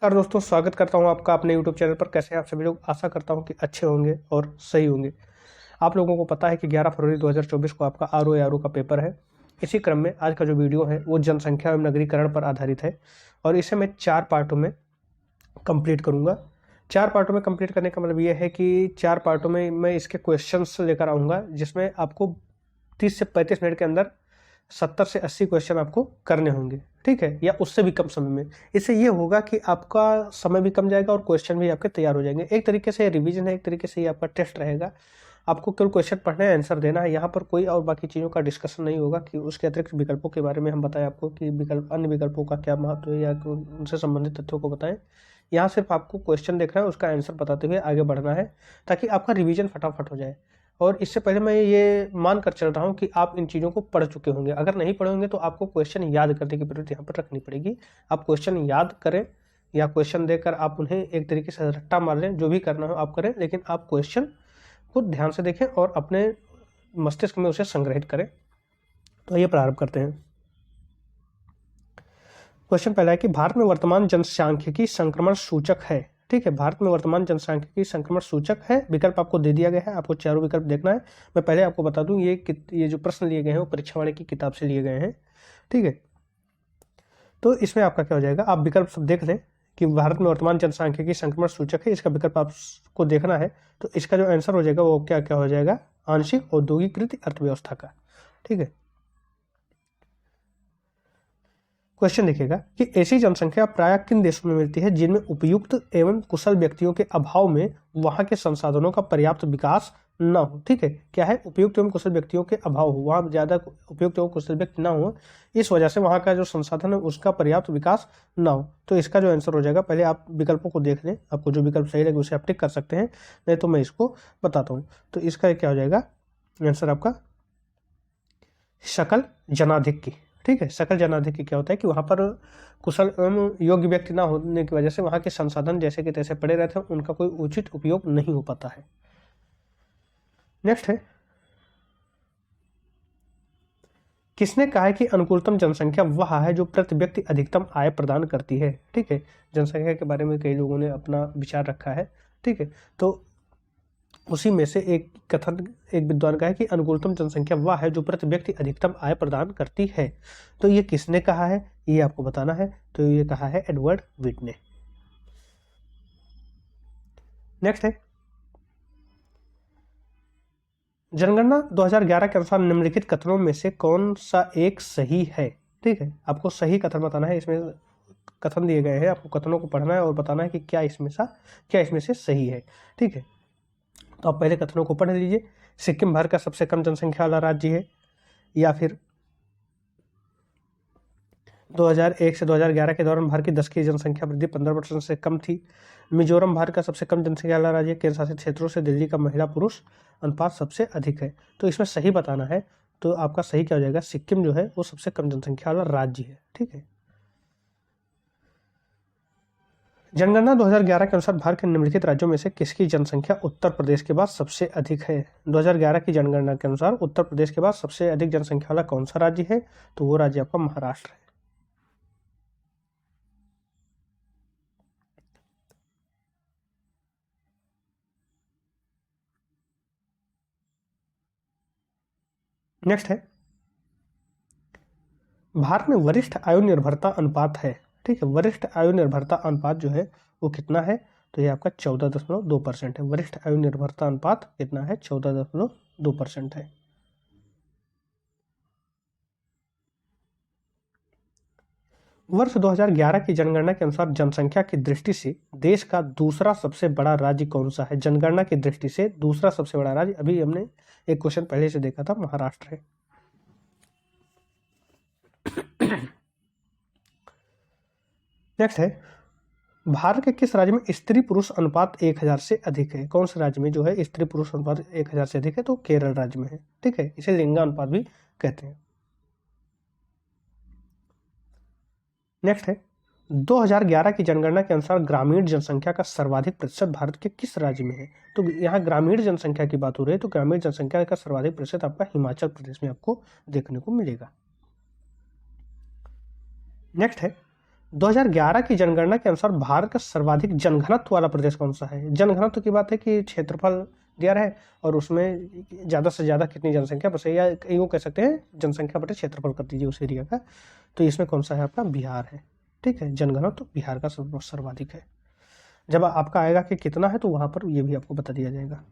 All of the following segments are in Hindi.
नमस्कार दोस्तों, स्वागत करता हूं आपका अपने YouTube चैनल पर। कैसे हैं आप सभी लोग? आशा करता हूं कि अच्छे होंगे और सही होंगे। आप लोगों को पता है कि 11 फरवरी 2024 को आपका आरओ का पेपर है। इसी क्रम में आज का जो वीडियो है वो जनसंख्या एवं नगरीकरण पर आधारित है और इसे मैं 4 पार्टों में कंप्लीट करूंगा। 4 पार्टों में कंप्लीट करने का मतलब ये है कि 4 पार्टों में मैं इसके क्वेश्चंस लेकर आऊँगा, जिसमें आपको 30 से 35 मिनट के अंदर 70 से 80 क्वेश्चन आपको करने होंगे, ठीक है, या उससे भी कम समय में। इससे ये होगा कि आपका समय भी कम जाएगा और क्वेश्चन भी आपके तैयार हो जाएंगे। एक तरीके से रिवीजन है, एक तरीके से ये आपका टेस्ट रहेगा। आपको केवल क्वेश्चन पढ़ना है, आंसर देना है। यहाँ पर कोई और बाकी चीज़ों का डिस्कशन नहीं होगा कि उसके अतिरिक्त विकल्पों के बारे में हम बताएं आपको कि विकल्प अन्य विकल्पों का क्या महत्व है या उनसे संबंधित तथ्यों को बताएं। यहाँ सिर्फ आपको क्वेश्चन देखना है, उसका आंसर बताते हुए आगे बढ़ना है ताकि आपका रिवीजन फटाफट हो जाए। और इससे पहले मैं ये मान कर चल रहा हूँ कि आप इन चीज़ों को पढ़ चुके होंगे। अगर नहीं पढ़े होंगे तो आपको क्वेश्चन याद करने की जरूरत यहाँ पर रखनी पड़ेगी। आप क्वेश्चन याद करें या क्वेश्चन देकर आप उन्हें एक तरीके से रट्टा मार लें, जो भी करना हो आप करें, लेकिन आप क्वेश्चन को ध्यान से देखें और अपने मस्तिष्क में उसे संग्रहित करें। तो ये प्रारंभ करते हैं। क्वेश्चन पहला है कि भारत में वर्तमान जनसांख्यिकी संक्रमण सूचक है। ठीक है, भारत में वर्तमान जनसांख्यिकी संक्रमण सूचक है। विकल्प आपको दे दिया गया है, आपको चारों विकल्प देखना है। मैं पहले आपको बता दूं ये जो प्रश्न लिए गए हैं वो परीक्षा वाले की किताब से लिए गए हैं। ठीक है, तो इसमें आपका क्या हो जाएगा, आप विकल्प सब देख लें कि भारत में वर्तमान जनसांख्यिकी संक्रमण सूचक है, इसका विकल्प आपको देखना है। तो इसका जो आंसर हो जाएगा वो क्या क्या हो जाएगा, आंशिक औद्योगिकृत अर्थव्यवस्था का। ठीक है, क्वेश्चन देखिएगा कि ऐसी जनसंख्या प्रायः किन देशों में मिलती है जिनमें उपयुक्त एवं कुशल व्यक्तियों के अभाव में वहां के संसाधनों का पर्याप्त विकास न हो। ठीक है, क्या है, उपयुक्त एवं कुशल व्यक्तियों के अभाव हो, वहां ज्यादा उपयुक्त एवं कुशल व्यक्ति न हो, इस वजह से वहां का जो संसाधन है उसका पर्याप्त विकास न हो। तो इसका जो आंसर हो जाएगा, पहले आप विकल्पों को देख लें, आपको जो विकल्प सही लगे उसे आप टिक कर सकते हैं, नहीं तो मैं इसको बताता हूँ। तो इसका क्या हो जाएगा आंसर आपका, सकल जनाधिक्य। ठीक है, सकल जनाधिक्य क्या होता है कि वहां पर कुशल एवं योग्य व्यक्ति ना होने की वजह से वहां के संसाधन जैसे कि तैसे पड़े रहते हैं, उनका कोई उचित उपयोग नहीं हो पाता है। नेक्स्ट है, किसने कहा है कि अनुकूलतम जनसंख्या वह है जो प्रति व्यक्ति अधिकतम आय प्रदान करती है। ठीक है, जनसंख्या के बारे में कई लोगों ने अपना विचार रखा है। ठीक है, तो उसी में से एक कथन एक विद्वान का है कि अनुकूलतम जनसंख्या वह है जो प्रति व्यक्ति अधिकतम आय प्रदान करती है। तो ये किसने कहा है ये आपको बताना है। तो ये कहा है एडवर्ड विट ने। नेक्स्ट है, जनगणना 2011 के अनुसार निम्नलिखित कथनों में से कौन सा एक सही है। ठीक है, आपको सही कथन बताना है। इसमें कथन दिए गए हैं, आपको कथनों को पढ़ना है और बताना है कि क्या इसमें से सही है। ठीक है, तो आप पहले कथनों को पढ़ लीजिए। सिक्किम भारत का सबसे कम जनसंख्या वाला राज्य है, या फिर 2001 से 2011 के दौरान भारत की 10 की जनसंख्या वृद्धि 15% से कम थी। मिजोरम भारत का सबसे कम जनसंख्या वाला राज्य है। केंद्र शासित क्षेत्रों से दिल्ली का महिला पुरुष अनुपात सबसे अधिक है। तो इसमें सही बताना है। तो आपका सही क्या हो जाएगा, सिक्किम जो है वो सबसे कम जनसंख्या वाला राज्य है। ठीक है, जनगणना 2011 के अनुसार भारत के निम्नलिखित राज्यों में से किसकी जनसंख्या उत्तर प्रदेश के बाद सबसे अधिक है। 2011 की जनगणना के अनुसार उत्तर प्रदेश के बाद सबसे अधिक जनसंख्या वाला कौन सा राज्य है, तो वो राज्य आपका महाराष्ट्र है। नेक्स्ट है, भारत में वरिष्ठ आयु निर्भरता अनुपात है। ठीक है, वरिष्ठ आयु निर्भरता अनुपात जो है वो कितना है, तो ये आपका 14.2% है। वरिष्ठ आयु निर्भरता अनुपात कितना है, 14.2% है। वर्ष 2011 की जनगणना के अनुसार जनसंख्या की दृष्टि से देश का दूसरा सबसे बड़ा राज्य कौन सा है। जनगणना की दृष्टि से दूसरा सबसे बड़ा राज्य, अभी हमने एक क्वेश्चन पहले से देखा था, महाराष्ट्र है। नेक्स्ट है, भारत के किस राज्य में स्त्री पुरुष अनुपात 1000 से अधिक है। कौन से राज्य में जो है स्त्री पुरुष अनुपात 1000 से अधिक है, तो केरल राज्य में है। ठीक है, इसे लिंगा अनुपात भी कहते हैं। नेक्स्ट है, 2011 की जनगणना के अनुसार ग्रामीण जनसंख्या का सर्वाधिक प्रतिशत भारत के किस राज्य में है। तो यहाँ ग्रामीण जनसंख्या की बात हो रही है, तो ग्रामीण जनसंख्या का सर्वाधिक प्रतिशत आपका हिमाचल प्रदेश में आपको देखने को मिलेगा। नेक्स्ट है, 2011 की जनगणना के अनुसार भारत का सर्वाधिक जनघनत्व वाला प्रदेश कौन सा है? जनघनत्व की बात है कि क्षेत्रफल दिया है और उसमें ज़्यादा से ज़्यादा कितनी जनसंख्या बसे, या यूँ कह सकते हैं जनसंख्या बटे क्षेत्रफल कर दीजिए उस एरिया का। तो इसमें कौन सा है आपका? बिहार है। ठीक है, जनघनत्व बिहार का सर्वाधिक है। जब आपका आएगा कि कितना है तो वहाँ पर ये भी आपको बता दिया जाएगा।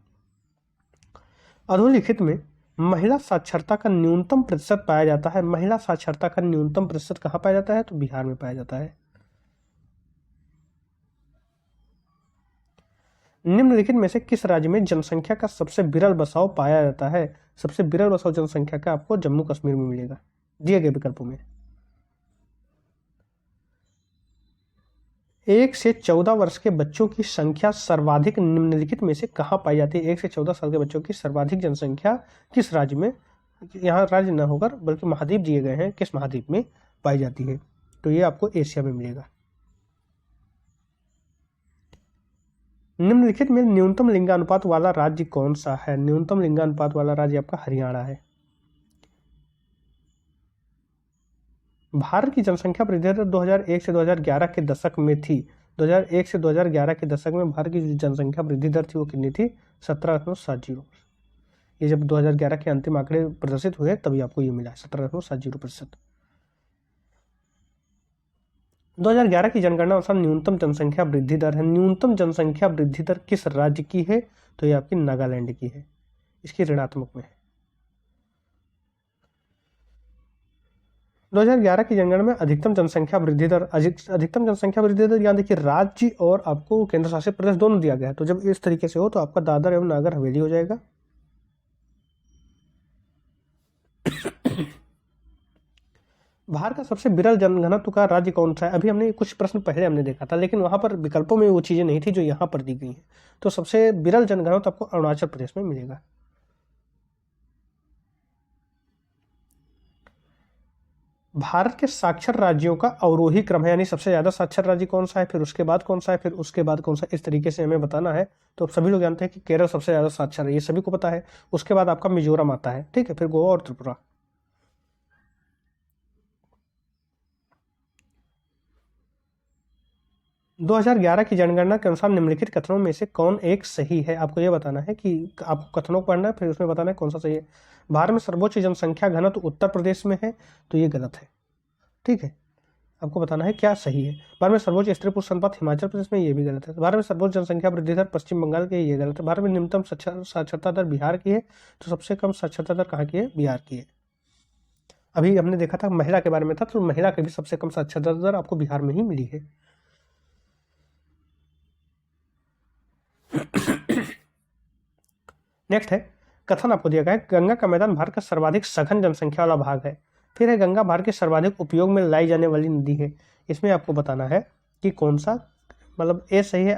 अधोलिखित में महिला साक्षरता का न्यूनतम प्रतिशत पाया जाता है। महिला साक्षरता का न्यूनतम प्रतिशत कहाँ पाया जाता है? तो बिहार में पाया जाता है। निम्नलिखित में से किस राज्य में जनसंख्या का सबसे विरल बसाव पाया जाता है? सबसे विरल बसाव जनसंख्या का आपको जम्मू कश्मीर में मिलेगा, दिए गए विकल्पों में। 1 से 14 वर्ष के बच्चों की संख्या सर्वाधिक निम्नलिखित में से कहाँ पाई जाती है? 1 से 14 साल के बच्चों की सर्वाधिक जनसंख्या किस राज्य में, यहाँ राज्य न होकर बल्कि महाद्वीप दिए गए हैं, किस महाद्वीप में पाई जाती है? तो ये आपको एशिया में मिलेगा। निम्नलिखित में न्यूनतम लिंगानुपात वाला राज्य कौन सा है? न्यूनतम लिंगानुपात वाला राज्य आपका हरियाणा है। भारत की जनसंख्या वृद्धि दर 2001 से 2011 के दशक में थी। 2001 से 2011 के दशक में भारत की जो जनसंख्या वृद्धि दर थी वो कितनी थी? 17.70। ये जब 2011 के अंतिम आंकड़े प्रदर्शित हुए तभी आपको ये मिला 17.70%। 2011 की जनगणना अनुसार न्यूनतम जनसंख्या वृद्धि दर है। न्यूनतम जनसंख्या वृद्धि दर किस राज्य की है? तो ये आपकी नागालैंड की है, इसकी ऋणात्मक में है। 2011 की जनगणना में अधिकतम जनसंख्या वृद्धि दर, अधिकतम जनसंख्या वृद्धि दर यहाँ देखिए राज्य और आपको केंद्र शासित प्रदेश दोनों दिया गया है। तो जब इस तरीके से हो तो आपका दादर एवं नागर हवेली हो जाएगा। भारत का सबसे विरल जनघनत्व का राज्य कौन सा है? अभी हमने कुछ प्रश्न पहले हमने देखा था, लेकिन वहां पर विकल्पों में वो चीजें नहीं थी जो यहाँ पर दी गई हैं। तो सबसे विरल जनघनत्व आपको अरुणाचल प्रदेश में मिलेगा। भारत के साक्षर राज्यों का अवरोही क्रम है, यानी सबसे ज्यादा साक्षर राज्य कौन सा है, फिर उसके बाद कौन सा है, फिर उसके बाद कौन सा, इस तरीके से हमें बताना है। तो सभी लोग जानते हैं कि केरल सबसे ज्यादा साक्षर है, ये सभी को पता है। उसके बाद आपका मिजोरम आता है, ठीक है, फिर गोवा और त्रिपुरा। 2011 की जनगणना के अनुसार निम्नलिखित कथनों में से कौन एक सही है? आपको यह बताना है कि आपको कथनों को पढ़ना है, फिर उसमें बताना है कौन सा सही है। भारत में सर्वोच्च जनसंख्या घनत्व उत्तर प्रदेश में है, तो ये गलत है। ठीक है, आपको बताना है क्या सही है। भारत में सर्वोच्च स्त्री पुरुष अनुपात हिमाचल प्रदेश में, ये भी गलत है। भारत में सर्वोच्च जनसंख्या वृद्धि दर पश्चिम बंगाल की है, ये गलत है। भारत में न्यूनतम साक्षरता दर बिहार की है, तो सबसे कम साक्षरता दर कहाँ की है? बिहार की है। अभी हमने देखा था महिला के बारे में था, तो महिला की भी सबसे कम साक्षरता दर आपको बिहार में ही मिली है। नेक्स्ट है, कथन आपको दिया गया है गंगा का मैदान भारत का सर्वाधिक सघन जनसंख्या वाला भाग है। फिर है गंगा भारत के सर्वाधिक उपयोग में लाई जाने वाली नदी है। इसमें आपको बताना है कि कौन सा, मतलब ए सही है,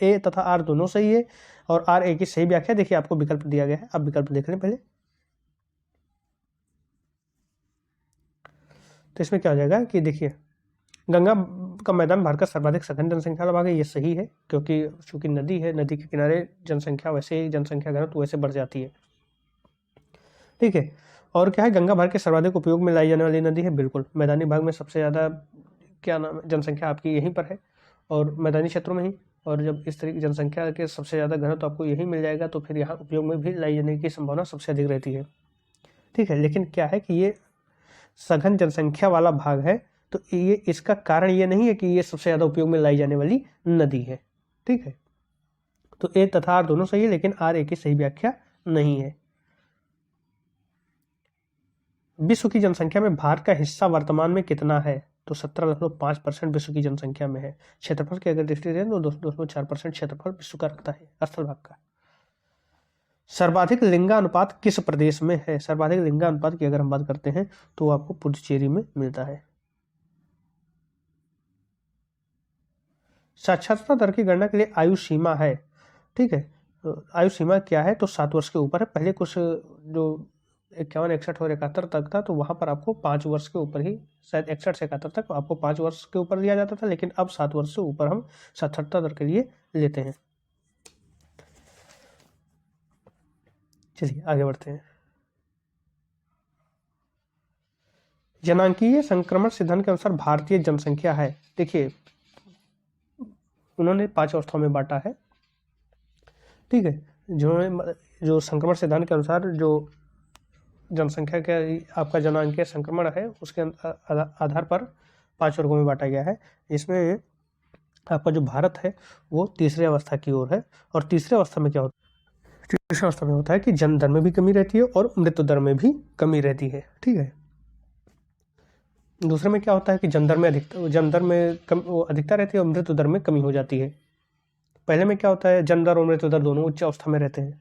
ए तथा आर दोनों सही है, और आर ए की सही व्याख्या। देखिए आपको विकल्प दिया गया है, अब विकल्प देख लें पहले। तो इसमें क्या हो जाएगा कि देखिए गंगा का मैदान भारत का सर्वाधिक सघन जनसंख्या वाला भाग है, ये सही है, क्योंकि चूंकि नदी है, नदी के किनारे जनसंख्या वैसे ही जनसंख्या घनत्व वैसे बढ़ जाती है। ठीक है, और क्या है, गंगा भारत के सर्वाधिक उपयोग में लाई जाने वाली नदी है। बिल्कुल, मैदानी भाग में सबसे ज़्यादा क्या नाम है जनसंख्या आपकी यहीं पर है, और मैदानी क्षेत्रों में ही। और जब इस तरीके जनसंख्या के सबसे ज़्यादा घनत्व तो आपको यही मिल जाएगा, तो फिर यहाँ उपयोग में भी लाई जाने की संभावना सबसे अधिक रहती है। ठीक है, लेकिन क्या है कि ये सघन जनसंख्या वाला भाग है, तो ये इसका कारण ये नहीं है कि ये सबसे ज़्यादा उपयोग में लाई जाने वाली नदी है। ठीक है, तो ए तथा आर दोनों सही है, लेकिन आर ए की सही व्याख्या नहीं है। विश्व की जनसंख्या में भारत का हिस्सा वर्तमान में कितना है? तो 17.5% विश्व की जनसंख्या में है। क्षेत्रफल की अगर दृष्टि दें तो 2.4% क्षेत्रफल विश्व का रखता है, स्थल भाग का। सर्वाधिक लिंगानुपात किस प्रदेश में है? सर्वाधिक लिंगानुपात की अगर हम बात करते हैं तो आपको पुडुचेरी में मिलता है। साक्षरता दर की गणना के लिए आयु सीमा है। ठीक है, तो आयु सीमा क्या है? तो 7 वर्ष के ऊपर है। पहले कुछ जो 51, 61 और 71 तक था, तो वहां पर आपको 5 वर्ष के ऊपर ही, शायद 61 से 71 तक आपको 5 वर्ष के ऊपर लिया जाता था, लेकिन अब 7 वर्ष से ऊपर हम साक्षरता दर के लिए लेते हैं। चलिए आगे बढ़ते हैं। जनांकीय संक्रमण सिद्धांत के अनुसार भारतीय जनसंख्या है, देखिए उन्होंने 5 अवस्थाओं में बांटा है, ठीक है। जो संक्रमण सिद्धांत के अनुसार जो जनसंख्या का आपका जनांकीय संक्रमण है उसके आधार पर 5 वर्गों में बांटा गया है। इसमें आपका जो भारत है वो तीसरी अवस्था की ओर है। और तीसरी अवस्था में क्या होता है, तीसरी अवस्था में होता है कि जन्म दर में भी कमी रहती है और मृत्यु दर में भी कमी रहती है, ठीक है। दूसरे में क्या होता है कि जन्म दर में अधिकता रहती है और मृत्यु दर में कमी हो जाती है। पहले में क्या होता है, जन्म दर और मृत्यु दर दोनों उच्च अवस्था में रहते हैं।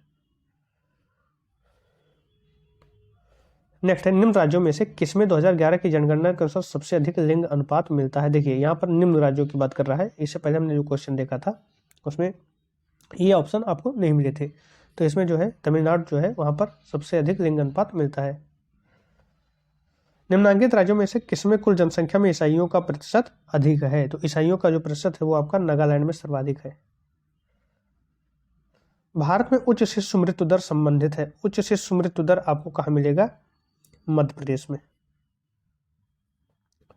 नेक्स्ट है, निम्न राज्यों में से किसमें 2011 की जनगणना के अनुसार सबसे अधिक लिंग अनुपात मिलता है। देखिए यहाँ पर निम्न राज्यों की बात कर रहा है। इससे पहले हमने जो क्वेश्चन देखा था उसमें ये ऑप्शन आपको नहीं मिले थे, तो इसमें जो है तमिलनाडु जो है वहां पर सबसे अधिक लिंग अनुपात मिलता है। निम्नांकित राज्यों में से किसमें कुल जनसंख्या में ईसाइयों का प्रतिशत अधिक है, तो ईसाइयों का जो प्रतिशत है वो आपका नागालैंड में सर्वाधिक है। भारत में उच्च शिशु मृत्यु दर संबंधित है, उच्च शिशु मृत्यु दर आपको कहाँ मिलेगा, मध्य प्रदेश में,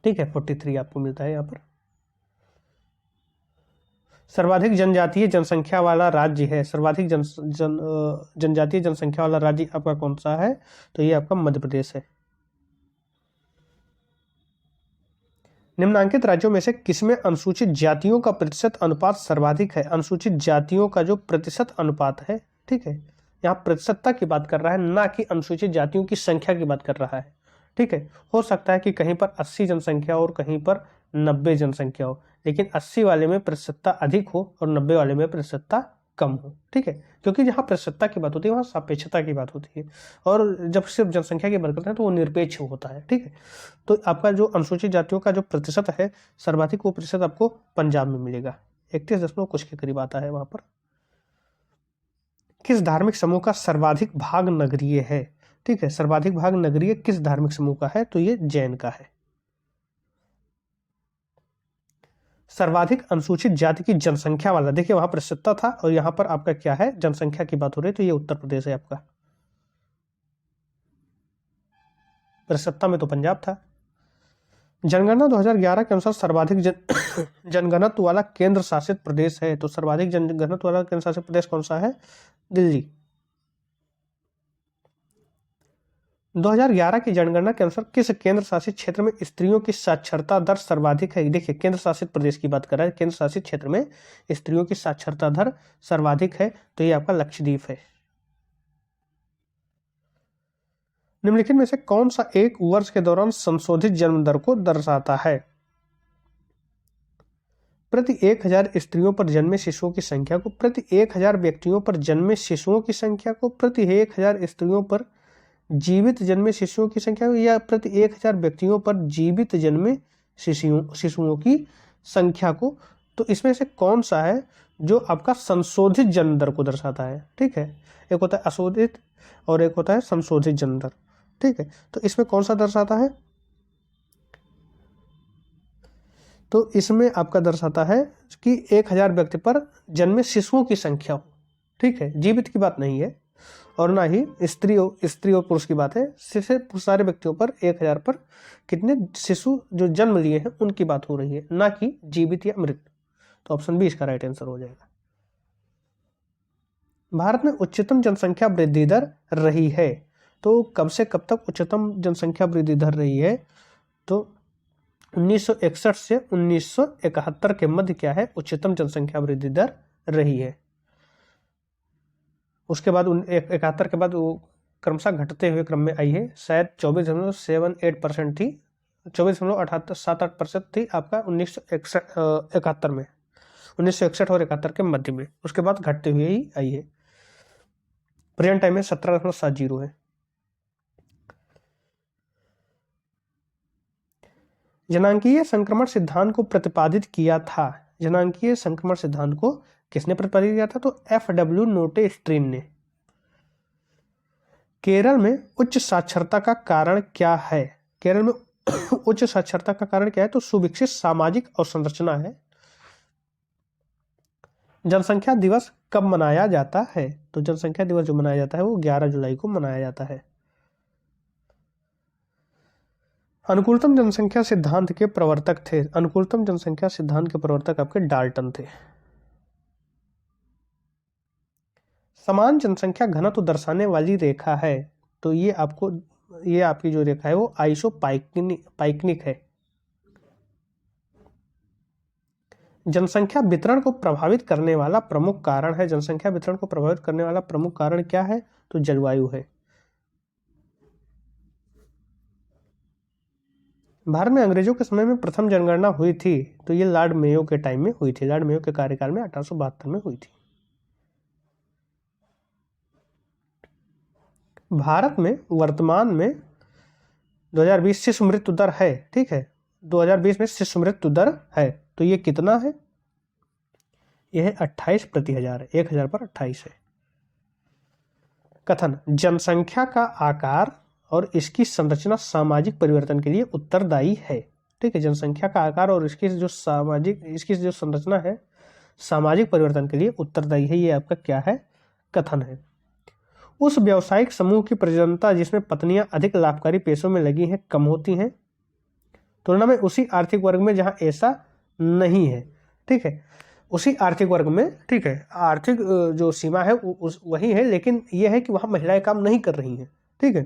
ठीक है, 43 आपको मिलता है यहाँ पर। सर्वाधिक जनजातीय जनसंख्या वाला राज्य है, सर्वाधिक जनजातीय जनसंख्या वाला राज्य आपका कौन सा है, तो ये आपका मध्य प्रदेश है। निम्नांकित राज्यों में से किसमें अनुसूचित जातियों का प्रतिशत अनुपात सर्वाधिक है, अनुसूचित जातियों का जो प्रतिशत अनुपात है, ठीक है, यहाँ प्रतिशतता की बात कर रहा है, ना कि अनुसूचित जातियों की संख्या की बात कर रहा है, ठीक है। हो सकता है कि कहीं पर 80 जनसंख्या और कहीं पर 90 जनसंख्या हो, लेकिन 80 वाले में प्रतिशतता अधिक हो और 90 वाले में प्रतिशतता कम हो, ठीक है, क्योंकि जहाँ प्रतिशतता की बात होती है वहाँ सापेक्षता की बात होती है, और जब सिर्फ जनसंख्या की बात करते हैं तो वो निरपेक्ष होता है, ठीक है। तो आपका जो अनुसूचित जातियों का जो प्रतिशत है सर्वाधिक, वो प्रतिशत आपको पंजाब में मिलेगा, 31 कुछ के करीब आता है वहां पर। किस धार्मिक समूह का सर्वाधिक भाग नगरीय है, ठीक है, सर्वाधिक भाग नगरीय किस धार्मिक समूह का है, तो ये जैन का है। सर्वाधिक अनुसूचित जाति की जनसंख्या वाला, देखिए वहां प्रतिशतता था और यहाँ पर आपका क्या है, जनसंख्या की बात हो रही है, तो ये उत्तर प्रदेश है आपका। प्रतिशतता में तो पंजाब था। जनगणना 2011 के अनुसार सर्वाधिक जनघनत्व वाला केंद्र शासित प्रदेश है, तो सर्वाधिक जनघनत्व वाला केंद्र शासित प्रदेश कौन सा है, दिल्ली। 2011 की जनगणना के अनुसार किस केंद्र शासित क्षेत्र में स्त्रियों की साक्षरता दर सर्वाधिक है, देखिए केंद्र शासित प्रदेश की बात कर रहा है, केंद्र शासित क्षेत्र में स्त्रियों की साक्षरता दर सर्वाधिक है, तो ये आपका लक्षद्वीप है। निम्नलिखित में से कौन सा एक वर्ष के दौरान संशोधित जन्म दर को दर्शाता है, प्रति 1000 स्त्रियों पर जन्मे शिशुओं की संख्या को, प्रति 1000 व्यक्तियों पर जन्मे शिशुओं की संख्या को, प्रति 1000 स्त्रियों पर जीवित जन्मे शिशुओं की संख्या को, या प्रति 1000 व्यक्तियों पर जीवित जन्मे शिशुओं की संख्या को। तो इसमें से कौन सा है जो आपका संशोधित जन्म दर को दर्शाता है, ठीक है। एक होता है अशोधित और एक होता है संशोधित जन्म दर, ठीक है। तो इसमें कौन सा दर्शाता है, तो इसमें आपका दर्शाता है कि 1000 व्यक्ति पर जन्मे शिशुओं की संख्या हो, ठीक है, जीवित की बात नहीं है और ना ही स्त्री और पुरुष की बात है, सिर्फ सारे व्यक्तियों पर 1000 पर कितने शिशु जो जन्म लिए हैं उनकी बात हो रही है, ना कि जीवित या मृत। तो ऑप्शन बी इसका राइट आंसर हो जाएगा। भारत में उच्चतम जनसंख्या वृद्धि दर रही है, तो कब से कब तक उच्चतम जनसंख्या वृद्धि दर रही है, तो 1961 से 1971 के मध्य क्या है, उच्चतम जनसंख्या वृद्धि दर रही है। उसके बाद 71 के बाद वो क्रमशः घटते हुए क्रम में आई है, शायद 24.78% थी, 24.78% थी आपका 1971 में, 1961 और 71 के मध्य में, उसके बाद घटते हुए ही आई है। प्रेजेंट टाइम में 17.70 है। जनांकीय संक्रमण सिद्धांत को प्रतिपादित किया था, जनांकीय संक्रमण सिद्धांत को किसने प्रतिपादित किया था, तो FW नोटेस्ट्रीन ने। केरल में उच्च साक्षरता का कारण क्या है, केरल में उच्च साक्षरता का कारण क्या है, तो सुविकसित सामाजिक अवसंरचना है। जनसंख्या दिवस कब मनाया जाता है, तो जनसंख्या दिवस जो मनाया जाता है वो 11 जुलाई को मनाया जाता है। अनुकूलतम जनसंख्या सिद्धांत के प्रवर्तक थे, अनुकूलतम जनसंख्या सिद्धांत के प्रवर्तक आपके डाल्टन थे। समान जनसंख्या घनत्व दर्शाने वाली रेखा है, तो ये आपकी जो रेखा है वो आइसोपाइकनिक है। जनसंख्या वितरण को प्रभावित करने वाला प्रमुख कारण है, जनसंख्या वितरण को प्रभावित करने वाला प्रमुख कारण क्या है, तो जलवायु है। भारत में अंग्रेजों के समय में प्रथम जनगणना हुई थी, तो ये लॉर्ड मेयो के टाइम में हुई थी, लॉर्ड मेयो के कार्यकाल में 1872 में हुई थी। भारत में वर्तमान में 2020 शिशु मृत्यु दर है, ठीक है, 2020 में शिशु मृत्यु दर है, तो ये कितना है, यह 28 प्रति हजार है, 1000 पर 28 है। कथन, जनसंख्या का आकार और इसकी संरचना सामाजिक परिवर्तन के लिए उत्तरदायी है, ठीक है, जनसंख्या का आकार और इसकी जो संरचना है सामाजिक परिवर्तन के लिए उत्तरदायी है, ये आपका क्या है, कथन है। उस व्यावसायिक समूह की प्रजननता जिसमें पत्नियां अधिक लाभकारी पेशों में लगी हैं कम होती हैं, तुलना में उसी आर्थिक वर्ग में जहां ऐसा नहीं है, ठीक है, उसी आर्थिक वर्ग में, ठीक है, आर्थिक जो सीमा है वही है, लेकिन यह है कि वहां महिलाएं काम नहीं कर रही हैं, ठीक है।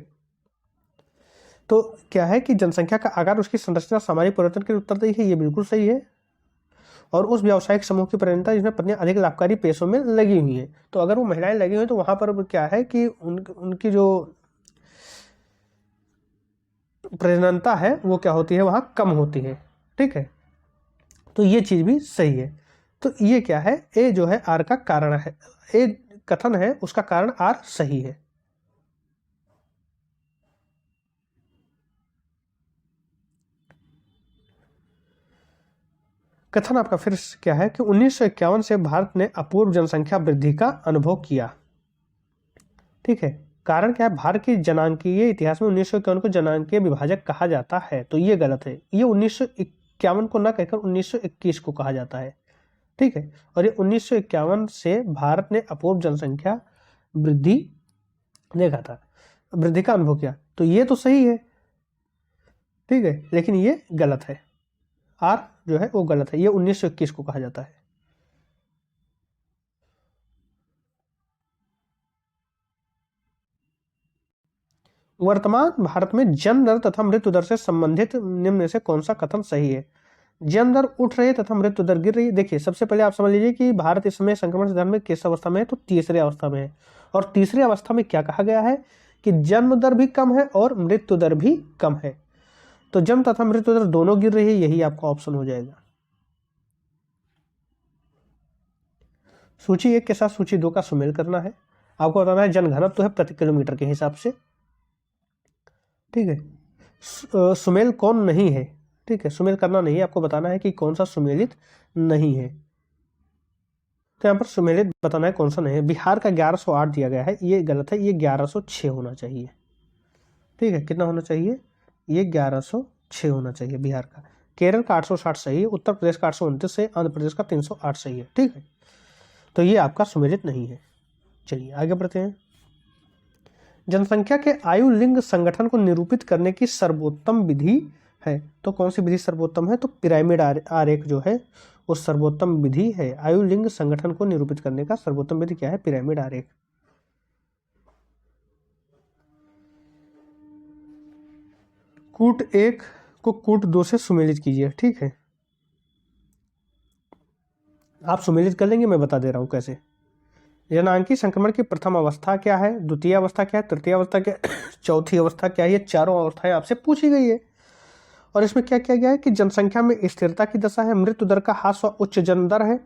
तो क्या है कि जनसंख्या का आकार उसकी संरचना सामाजिक परिवर्तन के लिए उत्तरदायी है, ये बिल्कुल सही है। और उस व्यावसायिक समूह की प्रजननता जिसमें पत्नियां अधिक लाभकारी पेशों में लगी हुई हैं, तो अगर वो महिलाएं लगी हुई हैं तो वहां पर क्या है कि उनकी जो प्रजननता है वो क्या होती है, वहां कम होती है, ठीक है, तो ये चीज भी सही है। तो ये क्या है, ए जो है आर का कारण है, ए कथन है उसका कारण आर सही है। कथन आपका फिर क्या है कि 1951 से भारत ने अपूर्व जनसंख्या वृद्धि का अनुभव किया, ठीक है, कारण क्या है, भारत की जनांकीय इतिहास में 1951 को जनांकीय विभाजक कहा जाता है, तो ये गलत है, ये 1951 को ना कहकर 1921 को कहा जाता है, ठीक है, और ये 1951 से भारत ने अपूर्व जनसंख्या वृद्धि देखा था, वृद्धि का अनुभव किया, तो ये तो सही है, ठीक है, लेकिन ये गलत है, आर जो है वो गलत है, ये 1921 को कहा जाता है। वर्तमान भारत में जन्म दर तथा मृत्यु दर से संबंधित निम्न में से कौन सा कथन सही है। जन्म दर उठ रही है तथा मृत्यु दर गिर रही है। देखिए सबसे पहले आप समझ लीजिए कि भारत इस समय संक्रमण से धर्म में किस अवस्था में है, तो तीसरी अवस्था में है, और तीसरी अवस्था में क्या कहा गया है कि जन्म दर भी कम है और मृत्यु दर भी कम है, तो जन्म तथा मृत्यु दर दोनों गिर रही है, यही आपका ऑप्शन हो जाएगा। सूची 1 के साथ सूची 2 का सुमेल करना है, आपको बताना है जनघनत्व तो है प्रति किलोमीटर के हिसाब से, ठीक है, सुमेल कौन नहीं है, ठीक है, सुमेल करना नहीं है, आपको बताना है कि कौन सा सुमेलित नहीं है, तो यहाँ पर सुमेलित बताना है कौन सा नहीं है। बिहार का 1108 दिया गया है, ये गलत है, ये 1106 होना चाहिए, ठीक है, कितना होना चाहिए, ये 1106 होना चाहिए बिहार का। केरल का 860 सही है, उत्तर प्रदेश का 829 है, आंध्र प्रदेश का 308 सही है, ठीक है, तो ये आपका सुमेलित नहीं है। चलिए आगे बढ़ते हैं। जनसंख्या के आयु लिंग संगठन को निरूपित करने की सर्वोत्तम विधि है, तो कौन सी विधि सर्वोत्तम है, तो पिरामिड आरेख जो है वो सर्वोत्तम विधि है। आयु लिंग संगठन को निरूपित करने का सर्वोत्तम विधि क्या है, पिरामिड आरेख। कूट 1 को कूट 2 से सुमेलित कीजिए, ठीक है, आप सुमेलित कर लेंगे, मैं बता दे रहा हूं कैसे। जनांकी संक्रमण की प्रथम अवस्था क्या है, द्वितीय अवस्था क्या है, तृतीय अवस्था क्या है, चौथी अवस्था क्या है, ये चारों अवस्थाएं आपसे पूछी गई है। और इसमें क्या किया गया है कि जनसंख्या में स्थिरता की दशा है, मृत्यु दर का ह्रास व उच्च जन्म दर है,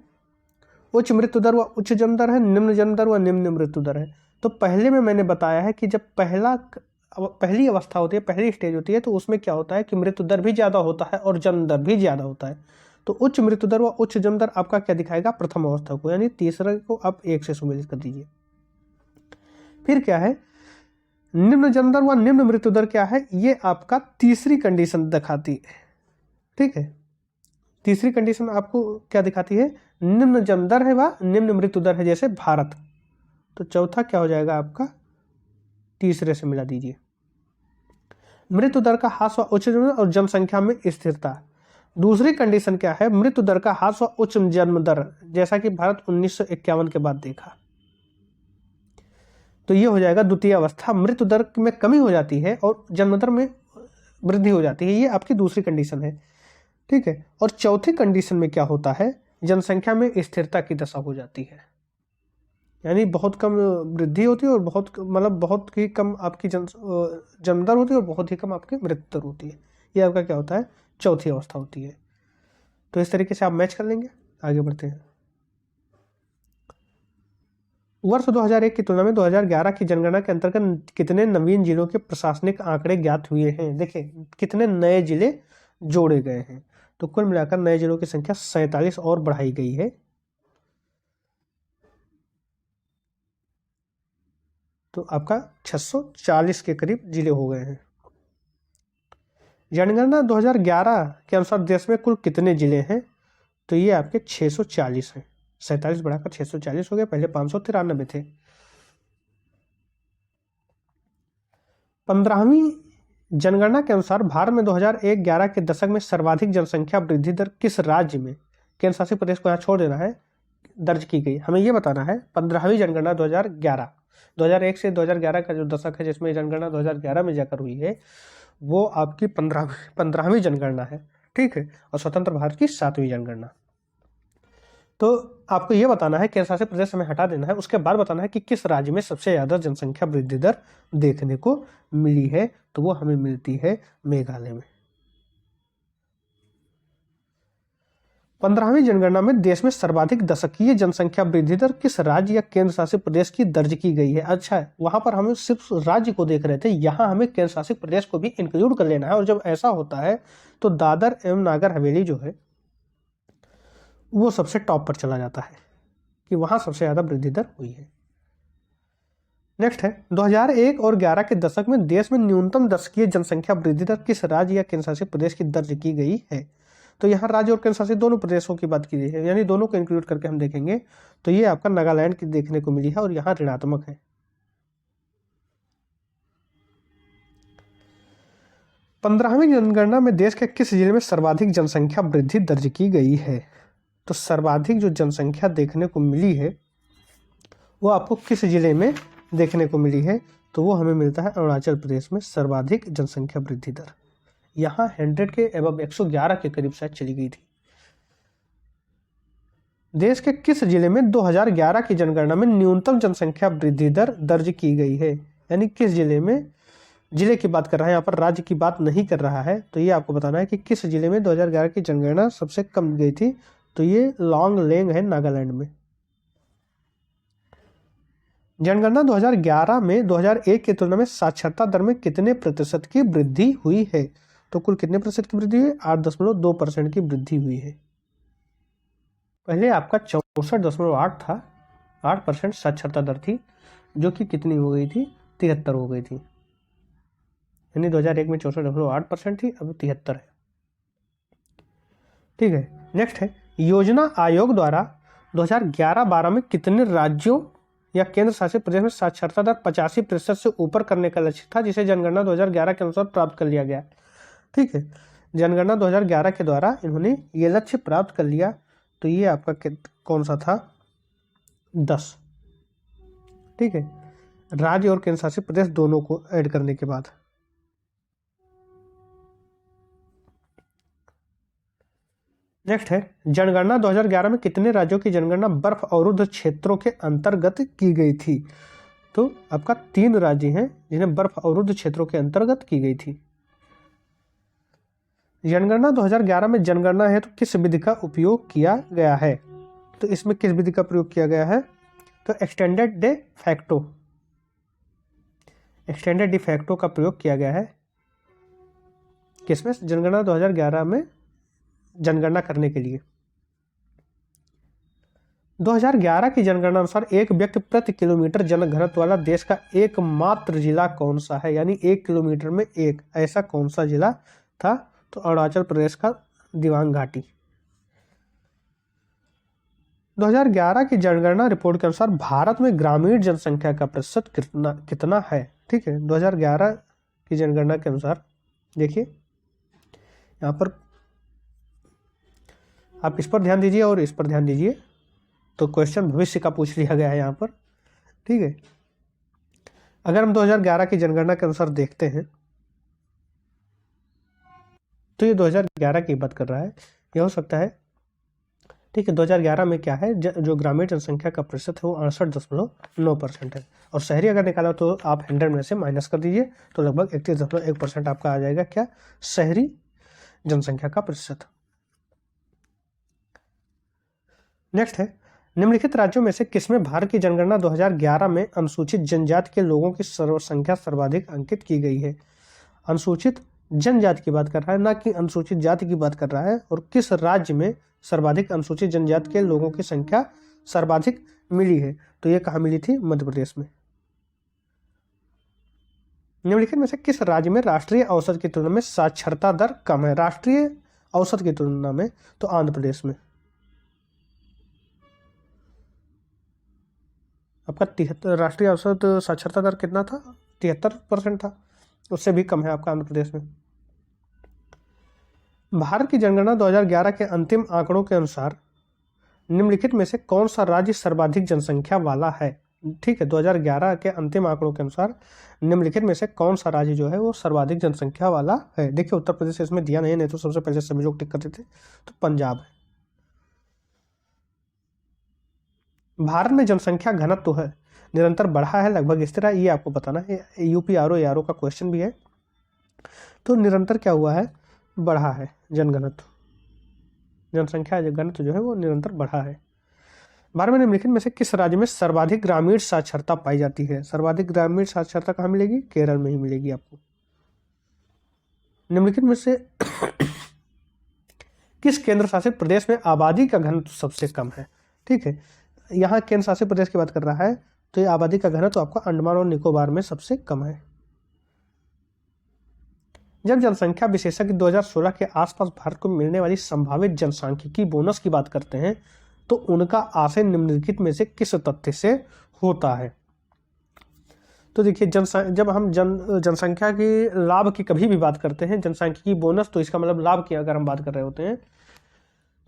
उच्च मृत्यु दर व उच्च जन्म दर है, निम्न जन्म दर व निम्न मृत्यु दर है। तो पहले में मैंने बताया है कि जब पहली अवस्था होती है, पहली स्टेज होती है, तो उसमें क्या होता है कि मृत्यु दर भी ज़्यादा होता है और जन्म दर भी ज़्यादा होता है। तो उच्च मृत्यु दर व उच्च जन्म दर आपका क्या दिखाएगा, प्रथम अवस्था को, यानी तीसरे को आप 1 से सुमेलित कर दीजिए। फिर क्या है, निम्न जन्म दर व निम्न मृत्यु दर क्या है, ये आपका तीसरी कंडीशन दिखाती है, ठीक है, तीसरी कंडीशन आपको क्या दिखाती है, निम्न जन्म दर है व निम्न मृत्यु दर है, जैसे भारत। तो चौथा क्या हो जाएगा आपका, तीसरे से मिला दीजिए। मृत्यु दर का ह्रास व उच्च जन्म और जनसंख्या में स्थिरता। दूसरी कंडीशन क्या है, मृत्यु दर का ह्रास व उच्च जन्म दर, जैसा कि भारत 1951 के बाद देखा। तो ये हो जाएगा द्वितीय अवस्था, मृत्यु दर में कमी हो जाती है और जन्म दर में वृद्धि हो जाती है, ये आपकी दूसरी कंडीशन है। ठीक है, और चौथी कंडीशन में क्या होता है, जनसंख्या में स्थिरता की दशा हो जाती है, यानी बहुत कम वृद्धि होती है और बहुत ही कम आपकी जन्म दर होती है और बहुत ही कम आपकी मृत्यु दर होती है। ये आपका क्या होता है, चौथी अवस्था होती है। तो इस तरीके से आप मैच कर लेंगे। आगे बढ़ते हैं। वर्ष 2001 की तुलना में 2011 की जनगणना के अंतर्गत कितने नवीन जिलों के प्रशासनिक आंकड़े ज्ञात हुए हैं। देखिए कितने नए जिले जोड़े गए हैं, तो कुल मिलाकर नए जिलों की संख्या 47 और बढ़ाई गई है। तो आपका 640 के करीब जिले हो गए हैं। जनगणना 2011 के अनुसार देश में कुल कितने जिले हैं, तो ये आपके 640 हैं। 47 बढ़ाकर 640 हो गए, पहले 593 थे। 15वीं जनगणना के अनुसार भारत में 2001-11 के दशक में सर्वाधिक जनसंख्या वृद्धि दर किस राज्य में, केंद्र शासित प्रदेश को यहाँ छोड़ देना है, दर्ज की गई। हमें ये बताना है 15वीं जनगणना 2001 से 2011 का जो दशक है जिसमें जनगणना 2011 में जाकर हुई है, वो आपकी 15वीं जनगणना है। ठीक है, और स्वतंत्र भारत की 7वीं जनगणना। तो आपको ये बताना है, केंद्र शासित प्रदेश हमें हटा देना है, उसके बाद बताना है कि किस राज्य में सबसे ज्यादा जनसंख्या वृद्धि दर देखने को मिली है, तो वो हमें मिलती है मेघालय में। 15वीं जनगणना में देश में सर्वाधिक दशकीय जनसंख्या वृद्धि दर किस राज्य या केंद्र शासित प्रदेश की दर्ज की गई है। अच्छा, वहां पर हम सिर्फ राज्य को देख रहे थे, यहाँ हमें केंद्र शासित प्रदेश को भी इंक्लूड कर लेना है। और जब ऐसा होता है तो दादर एवं नागर हवेली जो है वो सबसे टॉप पर चला जाता है कि वहां सबसे ज्यादा वृद्धि दर हुई है। नेक्स्ट है 2001 और 11 के दशक में देश में न्यूनतम दशकीय जनसंख्या वृद्धि दर किस राज्य या केंद्र शासित प्रदेश की दर्ज की गई है। तो यहाँ राज्य और केंद्र शासित दोनों प्रदेशों की बात की गई है, यानी दोनों को इंक्लूड करके हम देखेंगे। तो ये आपका नागालैंड की देखने को मिली है और यहाँ ऋणात्मक है। 15वीं जनगणना में देश के किस जिले में सर्वाधिक जनसंख्या वृद्धि दर्ज की गई है। तो सर्वाधिक जो जनसंख्या देखने को मिली है वो आपको किस जिले में देखने को मिली है, तो वो हमें मिलता है अरुणाचल प्रदेश में सर्वाधिक जनसंख्या वृद्धि दर। यहाँ 100 के एबव 111 के करीब शायद चली गई थी। देश के किस जिले में 2011 की जनगणना में न्यूनतम जनसंख्या वृद्धि दर दर्ज की गई है, यानी किस जिले में, जिले की बात कर रहा है यहाँ पर, राज्य की बात नहीं कर रहा है। तो ये आपको बताना है कि किस जिले में 2011 की जनगणना सबसे कम गई थी। तो ये लॉन्गलेंग है नागालैंड में। जनगणना 2011 में 2001 की तुलना में साक्षरता दर में कितने प्रतिशत की वृद्धि हुई है। तो कुल कितने प्रतिशत की वृद्धि हुई, 8.2% की वृद्धि हुई है। पहले आपका 64.8 था, 8% साक्षरता दर थी, जो कि कितनी हो गई थी, 73 हो गई थी। यानी 2001 में 64.8% थी, अब 73 है। ठीक है, नेक्स्ट है योजना आयोग द्वारा 2011-12 में कितने राज्यों या केंद्र शासित प्रदेश में साक्षरता दर 85% से ऊपर करने का लक्ष्य था, जिसे जनगणना 2011 के अनुसार प्राप्त कर लिया गया। ठीक है, जनगणना 2011 के द्वारा इन्होंने ये लक्ष्य प्राप्त कर लिया। तो ये आपका कौन सा था, 10। ठीक है, राज्य और केंद्र शासित प्रदेश दोनों को ऐड करने के बाद। नेक्स्ट है जनगणना 2011 में कितने राज्यों की जनगणना बर्फ अवरुद्ध क्षेत्रों के अंतर्गत की गई थी। तो आपका 3 राज्य हैं जिन्हें बर्फ अवरुद्ध क्षेत्रों के अंतर्गत की गई थी। जनगणना 2011 में जनगणना है तो किस विधि का उपयोग किया गया है। तो इसमें किस विधि का प्रयोग किया गया है, तो एक्सटेंडेड डे फैक्टो का प्रयोग किया गया है। किसमें, जनगणना 2011 में जनगणना करने के लिए। 2011 की जनगणना अनुसार एक व्यक्ति प्रति किलोमीटर जनघनत्व वाला देश का एकमात्र जिला कौन सा है, यानी 1 किलोमीटर में एक ऐसा कौन सा जिला था। तो अरुणाचल प्रदेश का दिबांग घाटी। 2011 की जनगणना रिपोर्ट के अनुसार भारत में ग्रामीण जनसंख्या का प्रतिशत कितना है। ठीक है, 2011 की जनगणना के अनुसार देखिए यहाँ पर आप इस पर ध्यान दीजिए और इस पर ध्यान दीजिए। तो क्वेश्चन भविष्य का पूछ लिया गया है यहाँ पर, ठीक है। अगर हम 2011 की जनगणना के अनुसार देखते हैं तो ये 2011 की बात कर रहा है। यह हो सकता है, ठीक है। 2011 में क्या है, जो ग्रामीण जनसंख्या का प्रतिशत है वो 68.9% है, और शहरी अगर निकाला तो आप 100 में से माइनस कर दीजिए तो लगभग 31.1% आपका आ जाएगा क्या, शहरी जनसंख्या का प्रतिशत। नेक्स्ट है, निम्नलिखित राज्यों में से किसमें भारत की जनगणना 2011 में अनुसूचित जनजाति के लोगों की संख्या सर्वाधिक अंकित की गई है। अनुसूचित जनजाति की बात कर रहा है, ना कि अनुसूचित जाति की बात कर रहा है। और किस राज्य में सर्वाधिक अनुसूचित जनजाति के लोगों की संख्या सर्वाधिक मिली है, तो ये कहाँ मिली थी, मध्य प्रदेश में। निम्नलिखित में से किस राज्य में राष्ट्रीय औसत की तुलना में साक्षरता दर कम है, राष्ट्रीय औसत की तुलना में, तो आंध्र प्रदेश में। आपका 73 राष्ट्रीय औसत साक्षरता दर कितना था, 73% था, उससे भी कम है आपका आंध्र प्रदेश में। भारत की जनगणना 2011 के अंतिम आंकड़ों के अनुसार निम्नलिखित में से कौन सा राज्य सर्वाधिक जनसंख्या वाला है, ठीक है। 2011 के अंतिम आंकड़ों के अनुसार निम्नलिखित में से कौन सा राज्य जो है वो सर्वाधिक जनसंख्या वाला है। देखिए उत्तर प्रदेश इसमें दिया नहीं तो सबसे पहले सभी लोग टिक करते थे, तो पंजाब है। भारत में जनसंख्या घनत्व तो है निरंतर बढ़ा है, लगभग इस तरह, ये आपको बताना है। यूपी आरओ का क्वेश्चन भी है। तो निरंतर क्या हुआ है, बढ़ा है जनघनत्व, जनसंख्या घनत्व जो है वो निरंतर बढ़ा है। भारत में निम्नलिखित में से किस राज्य में सर्वाधिक ग्रामीण साक्षरता पाई जाती है, सर्वाधिक ग्रामीण साक्षरता कहाँ मिलेगी, केरल में ही मिलेगी आपको। निम्नलिखित में से किस केंद्र शासित प्रदेश में आबादी का घनत्व सबसे कम है, ठीक है। यहाँ केंद्र शासित प्रदेश की बात कर रहा है, तो ये आबादी का घनत्व आपका अंडमान और निकोबार में सबसे कम है। जब जनसंख्या विशेषज्ञ 2016 के आसपास भारत को मिलने वाली संभावित जनसांख्यिकी बोनस की बात करते हैं, तो उनका आशय निम्नलिखित में से किस तथ्य से होता है। तो देखिए जब हम जनसंख्या की लाभ की कभी भी बात करते हैं, जनसांख्यिकी बोनस, तो इसका मतलब लाभ की अगर हम बात कर रहे होते हैं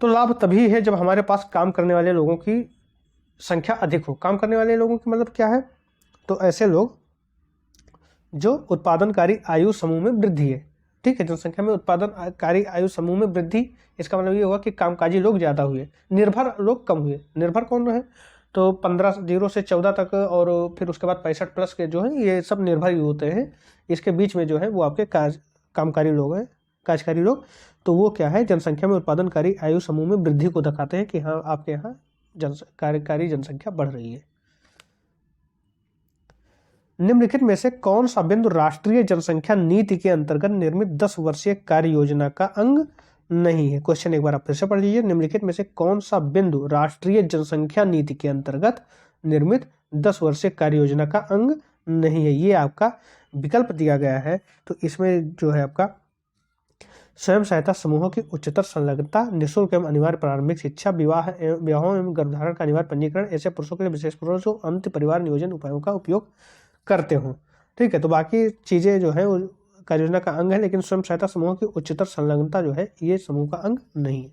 तो लाभ तभी है जब हमारे पास काम करने वाले लोगों की संख्या अधिक हो। काम करने वाले लोगों की मतलब क्या है, तो ऐसे लोग जो उत्पादनकारी आयु समूह में वृद्धि है, ठीक है। जनसंख्या में उत्पादनकारी आयु समूह में वृद्धि, इसका मतलब ये होगा कि कामकाजी लोग ज्यादा हुए, निर्भर लोग कम हुए। निर्भर कौन है, तो 15 0 से 14 तक, और फिर उसके बाद 65+ के जो है ये सब निर्भर ही होते हैं। इसके बीच में जो है वो आपके कामकारी लोग हैं, कार्यकारी लोग। तो वो क्या है, जनसंख्या में उत्पादनकारी आयु समूह में वृद्धि को दिखाते हैं कि हाँ आपके यहाँ कार्यकारी जनसंख्या बढ़ रही है। निम्नलिखित में से कौन सा बिंदु राष्ट्रीय जनसंख्या नीति के अंतर्गत निर्मित 10 वर्षीय कार्य योजना का अंग नहीं है। क्वेश्चन एक बार आप फिर से पढ़ लीजिए। निम्नलिखित में से कौन सा बिंदु राष्ट्रीय जनसंख्या नीति के अंतर्गत निर्मित 10 वर्षीय कार्य योजना का अंग नहीं है। ये आपका विकल्प दिया गया है। तो इसमें जो है आपका स्वयं सहायता समूहों की उच्चतर संलग्नता, निःशुल्क एवं अनिवार्य प्रारंभिक शिक्षा, विवाहों एवं गर्भधारण का अनिवार्य पंजीकरण, ऐसे पुरुषों के लिए विशेष पुरुषों जो अंत परिवार नियोजन उपायों का उपयोग करते हो, ठीक है। तो बाकी चीजें जो है वो कार्य योजना का अंग है, लेकिन स्वयं सहायता समूह की उच्चतर संलग्नता जो है ये समूह का अंग नहीं है।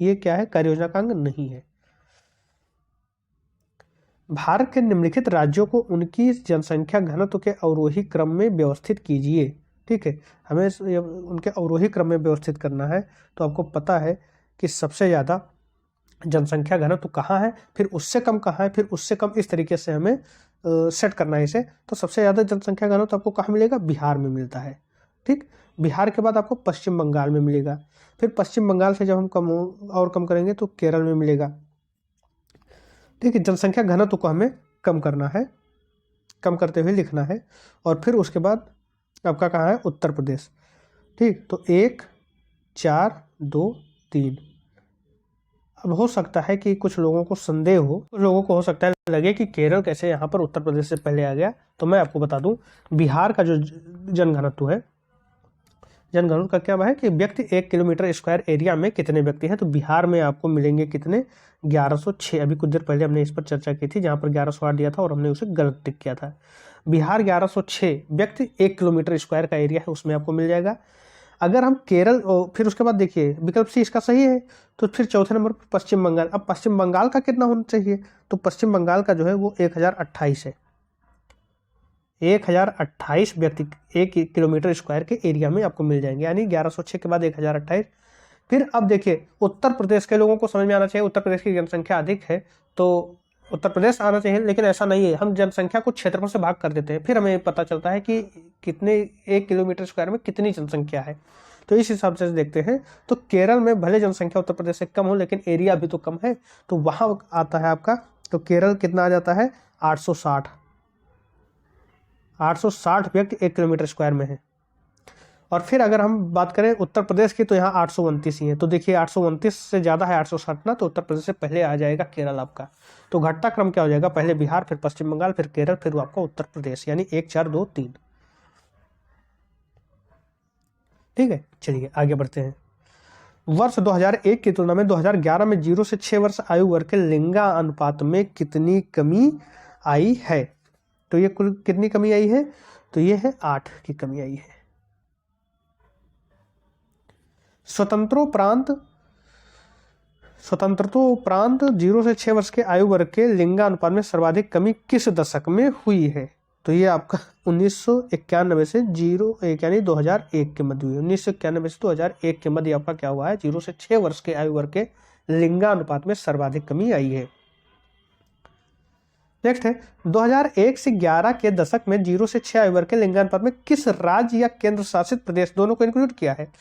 ये क्या है, कार्य योजना का अंग नहीं है। भारत के निम्नलिखित राज्यों को उनकी जनसंख्या घनत्व के अवरोही क्रम में व्यवस्थित कीजिए, ठीक है। हमें उनके अवरोही क्रम में व्यवस्थित करना है। तो आपको पता है कि सबसे ज़्यादा जनसंख्या घनत्व कहाँ है, फिर उससे कम कहाँ है, फिर उससे कम, इस तरीके से हमें सेट करना है इसे। तो सबसे ज़्यादा जनसंख्या घनत्व आपको कहाँ मिलेगा, बिहार में मिलता है, ठीक। बिहार के बाद आपको पश्चिम बंगाल में मिलेगा, फिर पश्चिम बंगाल से जब हम कम करेंगे तो केरल में मिलेगा, ठीक है। जनसंख्या घनत्व को हमें कम करना है, कम करते हुए लिखना है। और फिर उसके बाद आपका कहाँ है, उत्तर प्रदेश, ठीक। तो 1 4 2 3। अब हो सकता है कि कुछ लोगों को संदेह हो, कुछ लोगों को हो सकता है लगे कि केरल कैसे यहाँ पर उत्तर प्रदेश से पहले आ गया। तो मैं आपको बता दूं, बिहार का जो जनघनत्व है, जनघनत्व का क्या है कि व्यक्ति 1 किलोमीटर स्क्वायर एरिया में कितने व्यक्ति हैं। तो बिहार में आपको मिलेंगे कितने, 1106। अभी कुछ देर पहले हमने इस पर चर्चा की थी, जहाँ पर 1108 दिया था और हमने उसे गलत टिक किया था। बिहार 1106 व्यक्ति 1 किलोमीटर स्क्वायर का एरिया है, उसमें आपको मिल जाएगा। अगर हम केरल और फिर उसके बाद देखिए विकल्प सी इसका सही है, तो फिर चौथे नंबर पर पश्चिम बंगाल। अब पश्चिम बंगाल का कितना होना चाहिए, तो पश्चिम बंगाल का जो है वो 1028 है। 1028 व्यक्ति 1 किलोमीटर स्क्वायर के एरिया में आपको मिल जाएंगे, यानी 1106 के बाद 1028। फिर अब देखिए उत्तर प्रदेश के लोगों को समझ में आना चाहिए, उत्तर प्रदेश की जनसंख्या अधिक है तो उत्तर प्रदेश आना चाहिए, लेकिन ऐसा नहीं है। हम जनसंख्या को क्षेत्रफल से भाग कर देते हैं, फिर हमें पता चलता है कि कितने 1 किलोमीटर स्क्वायर में कितनी जनसंख्या है। तो इस हिसाब से देखते हैं तो केरल में भले जनसंख्या उत्तर प्रदेश से कम हो, लेकिन एरिया भी तो कम है, तो वहां आता है आपका, तो केरल कितना आ जाता है 860। 860 व्यक्ति 1 किलोमीटर स्क्वायर में है। और फिर अगर हम बात करें उत्तर प्रदेश की, तो यहाँ 829 ही है। तो देखिए 829 से ज़्यादा है 860 ना, तो उत्तर प्रदेश से पहले आ जाएगा केरल आपका। तो घटता क्रम क्या हो जाएगा, पहले बिहार, फिर पश्चिम बंगाल, फिर केरल, फिर आपका उत्तर प्रदेश, यानी 1 4 2 3। ठीक है, चलिए आगे बढ़ते हैं। वर्ष 2001 की तुलना में 2011 में 0 से 6 वर्ष आयु वर्ग के लिंगा अनुपात में कितनी कमी आई है। तो ये कुल कितनी कमी आई है, तो ये है 8 की कमी आई है। स्वतंत्रोपरांत 0 से 6 वर्ष के आयु वर्ग के लिंगानुपात में सर्वाधिक कमी किस दशक में हुई है। तो ये आपका 1991 से 01 यानी 2001 के मध्य हुई। 1991 से 2001 के मध्य आपका क्या हुआ है, 0 से 6 वर्ष के आयु वर्ग के लिंगानुपात में सर्वाधिक कमी आई है। नेक्स्ट है 2001 से 11 के दशक में 0 से 6 आयु वर्ग के लिंगानुपात में किस राज्य या केंद्र शासित प्रदेश, दोनों को इंक्लूड किया है,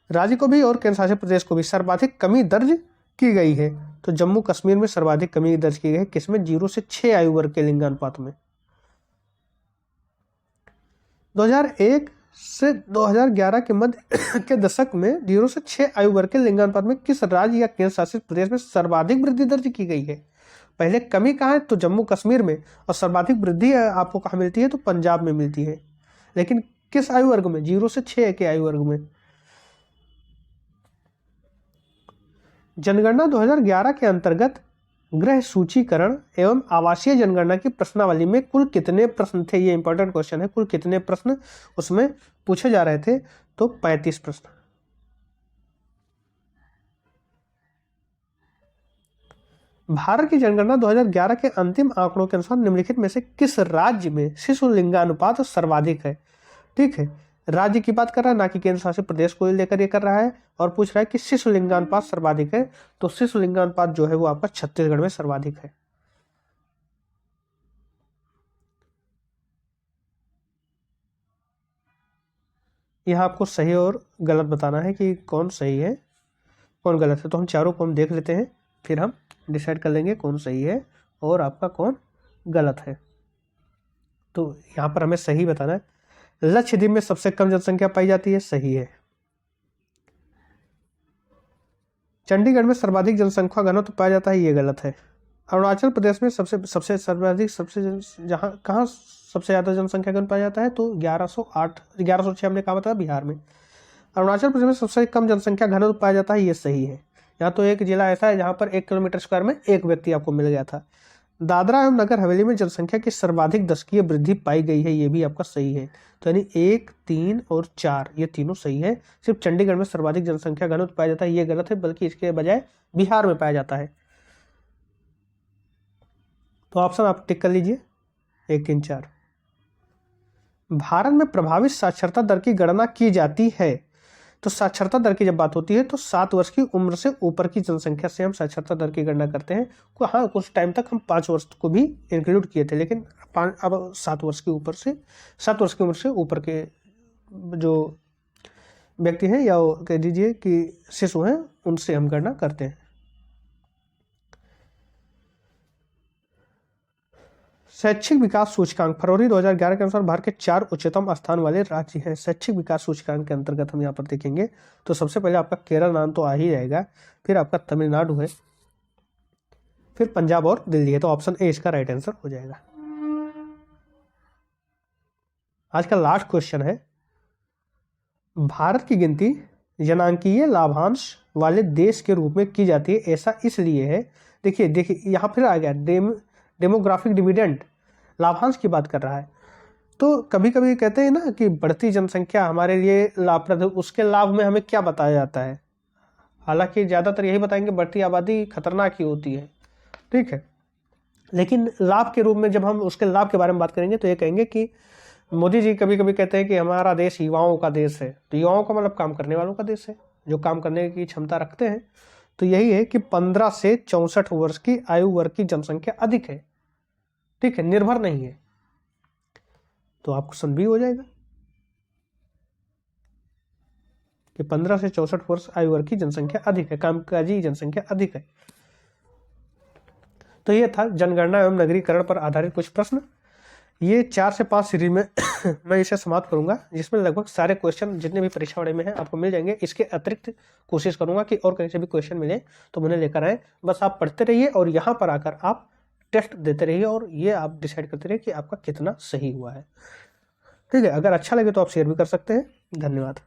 राज्य को भी और केंद्र शासित प्रदेश को भी, सर्वाधिक कमी दर्ज की गई है। तो जम्मू कश्मीर में सर्वाधिक कमी दर्ज की गई है, किसमें, 0 से 6 आयु वर्ग के लिंगानुपात में। 2001 से 2011 के मध्य के दशक में 0 से 6 आयु वर्ग के लिंगानुपात में किस राज्य या केंद्र शासित प्रदेश में सर्वाधिक वृद्धि दर्ज की गई है। पहले कमी कहाँ है, तो जम्मू कश्मीर में, और सर्वाधिक वृद्धि आपको कहाँ मिलती है, तो पंजाब में मिलती है। लेकिन किस आयु वर्ग में, 0 से 6 के आयु वर्ग में। जनगणना 2011 के अंतर्गत गृह सूचीकरण एवं आवासीय जनगणना की प्रश्नावली में कुल कितने प्रश्न थे, ये इंपॉर्टेंट क्वेश्चन है। कुल कितने प्रश्न उसमें पूछे जा रहे थे, तो 35 प्रश्न। भारत की जनगणना 2011 के अंतिम आंकड़ों के अनुसार निम्नलिखित में से किस राज्य में शिशु लिंगानुपात सर्वाधिक है। ठीक है, राज्य की बात कर रहा है, ना कि केंद्र शासित प्रदेश को लेकर ये कर रहा है, और पूछ रहा है कि शिशु लिंगानुपात सर्वाधिक है, तो शिशु लिंगानुपात जो है वो आपका छत्तीसगढ़ में सर्वाधिक है। यह आपको सही और गलत बताना है कि कौन सही है कौन गलत है। तो हम चारों को हम देख लेते हैं, फिर हम डिसाइड कर लेंगे कौन सही है और आपका कौन गलत है। तो यहाँ पर हमें सही बताना है। लक्षद्वीप में सबसे कम जनसंख्या पाई जाती है, सही है। चंडीगढ़ में सर्वाधिक जनसंख्या घनत्व पाया जाता है, ये गलत है। अरुणाचल प्रदेश में सबसे सर्वाधिक जहाँ कहाँ सबसे ज़्यादा जनसंख्या घन पाया जाता है, तो 1106 हमने कहा बताया बिहार में। अरुणाचल प्रदेश में सबसे कम जनसंख्या घनत्व पाया जाता है, ये सही है। यहाँ तो एक जिला ऐसा है जहाँ पर 1 किलोमीटर स्क्वायर में एक व्यक्ति आपको मिल गया था। दादरा एवं नगर हवेली में जनसंख्या की सर्वाधिक दशकीय वृद्धि पाई गई है, ये भी आपका सही है। तो यानी 1, 3 और 4 ये तीनों सही है। सिर्फ चंडीगढ़ में सर्वाधिक जनसंख्या घनत्व पाया जाता है, ये गलत है, बल्कि इसके बजाय बिहार में पाया जाता है। तो ऑप्शन आप टिक कर लीजिए 1, 3, 4। भारत में प्रभावित साक्षरता दर की गणना की जाती है। तो साक्षरता दर की जब बात होती है तो 7 वर्ष की उम्र से ऊपर की जनसंख्या से हम साक्षरता दर की गणना करते हैं। हाँ, कुछ टाइम तक हम 5 वर्ष को भी इंक्लूड किए थे, लेकिन अब 7 वर्ष की उम्र से ऊपर के जो व्यक्ति हैं या कह दीजिए कि शिशु हैं, उनसे हम गणना करते हैं। शैक्षिक विकास सूचकांक फरवरी 2011 के अनुसार भारत के 4 उच्चतम स्थान वाले राज्य हैं। शैक्षिक विकास सूचकांक के अंतर्गत हम यहाँ पर देखेंगे तो सबसे पहले आपका केरल नाम तो आ ही जाएगा, फिर आपका तमिलनाडु है, फिर पंजाब और दिल्ली है। तो ऑप्शन ए इसका राइट आंसर हो जाएगा। आज का लास्ट क्वेश्चन है, भारत की गिनती जनांकीय लाभांश वाले देश के रूप में की जाती है, ऐसा इसलिए है। देखिए यहाँ फिर आ गया डेमोग्राफिक डिविडेंड, लाभांश की बात कर रहा है। तो कभी कभी कहते हैं ना कि बढ़ती जनसंख्या हमारे लिए लाभप्रद है, उसके लाभ में हमें क्या बताया जाता है? हालांकि ज़्यादातर यही बताएंगे बढ़ती आबादी खतरनाक ही होती है, ठीक है। लेकिन लाभ के रूप में जब हम उसके लाभ के बारे में बात करेंगे तो ये कहेंगे कि मोदी जी कभी कभी कहते हैं कि हमारा देश युवाओं का देश है। तो युवाओं का मतलब काम करने वालों का देश है, जो काम करने की क्षमता रखते हैं। तो यही है कि 15 से 64 वर्ष की आयु वर्ग की जनसंख्या अधिक है, ठीक है, निर्भर नहीं है। तो आपको क्वेश्चन बी हो जाएगा कि 15 से 64 वर्ष आयु वर्ग की जनसंख्या अधिक है, कामकाजी जनसंख्या अधिक है। तो ये था जनगणना एवं नगरीकरण पर आधारित कुछ प्रश्न। ये 4 से 5 सीरीज में मैं इसे समाप्त करूंगा, जिसमें लगभग सारे क्वेश्चन जितने भी परीक्षा वाले में हैं आपको मिल जाएंगे। इसके अतिरिक्त कोशिश करूंगा कि और कहीं से भी क्वेश्चन मिले तो मुझे लेकर आए। बस आप पढ़ते रहिए और यहाँ पर आकर आप टेस्ट देते रहिए और ये आप डिसाइड करते रहिए कि आपका कितना सही हुआ है, ठीक है। अगर अच्छा लगे तो आप शेयर भी कर सकते हैं। धन्यवाद।